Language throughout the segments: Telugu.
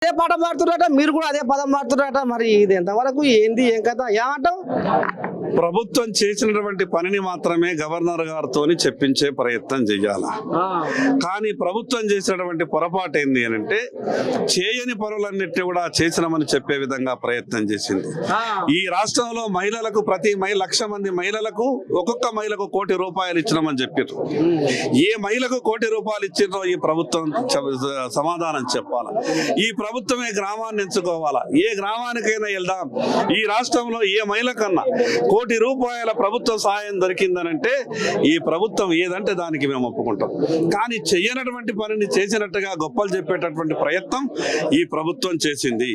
అదే పాట పాడుతున్నారట, మీరు కూడా అదే పదం పాడుతున్నారట. మరి ఇది ఎంతవరకు ఏంది ఏం కథ ఏమంటావు? ప్రభుత్వం చేసినటువంటి పనిని మాత్రమే గవర్నర్ గారితో చెప్పించే ప్రయత్నం చేయాలి. కానీ ప్రభుత్వం చేసినటువంటి పొరపాటు ఏంది అని అంటే, చేయని పనులన్నిటిని కూడా చేసినామని చెప్పే విధంగా ప్రయత్నం చేసింది. ఈ రాష్ట్రంలో మహిళలకు ప్రతి 1,00,000 మంది మహిళలకు ఒక్కొక్క మహిళకు ₹1,00,00,000 ఇచ్చినామని చెప్పారు. ఏ మహిళకు ₹1,00,00,000 ఇచ్చిందో ఈ ప్రభుత్వం సమాధానం చెప్పాలా. ఈ ప్రభుత్వమే గ్రామాన్ని ఎంచుకోవాలా. ఏ గ్రామానికైనా వెళ్దాం, ఈ రాష్ట్రంలో ఏ మహిళ కన్నా ₹1,00,00,000 ప్రభుత్వ సహాయం దొరికిందనంటే ఈ ప్రభుత్వం ఏదంటే దానికి మేము ఒప్పుకుంటాం. కానీ చెయ్యనటువంటి పనిని చేసినట్టుగా గొప్పలు చెప్పేటటువంటి ప్రయత్నం ఈ ప్రభుత్వం చేసింది.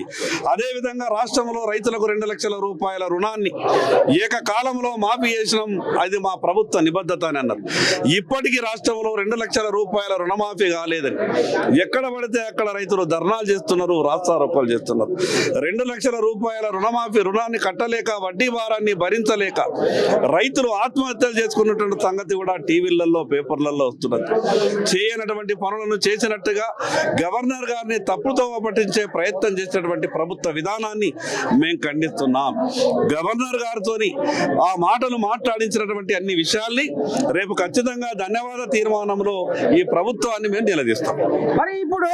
అదేవిధంగా రాష్ట్రంలో రైతులకు ₹2,00,000 రుణాన్ని ఏకకాలంలో మాఫీ చేసినాం, అది మా ప్రభుత్వ నిబద్ధత అని అన్నారు. ఇప్పటికీ రాష్ట్రంలో ₹2,00,000 రుణమాఫీ కాలేదని ఎక్కడ పడితే అక్కడ రైతులు ధర్నాలు చేస్తున్నారు, రాస్తారోకోలు చేస్తున్నారు. ₹2,00,000 రుణాన్ని కట్టలేక వడ్డీ భారాన్ని భరించలేక రైతులు ఆత్మహత్యలు చేసుకున్నటువంటి సంగతి కూడా టీవీలలో పేపర్లలో వస్తున్నది. చేయనటువంటి పనులను చేసినట్టుగా గవర్నర్ గారిని తప్పుతో పట్టించే ప్రయత్నం చేసినటువంటి ప్రభుత్వ విధానాన్ని మేము ఖండిస్తున్నాం. గవర్నర్ గారితో ఆ మాటలు మాట్లాడించినటువంటి అన్ని విషయాల్ని రేపు ఖచ్చితంగా ధన్యవాద తీర్మానంలో ఈ ప్రభుత్వాన్ని మేము నిలదీస్తాం. మరి ఇప్పుడు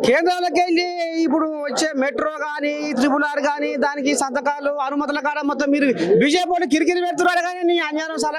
కేంద్రాలకు వెళ్ళి ఇప్పుడు వచ్చే మెట్రో కానీ RRR కానీ దానికి సంతకాలు అనుమతుల కాడ మొత్తం మీరు బీజేపీ కిరికిరి పెడుతున్నారు కానీ నీ అన్యాయం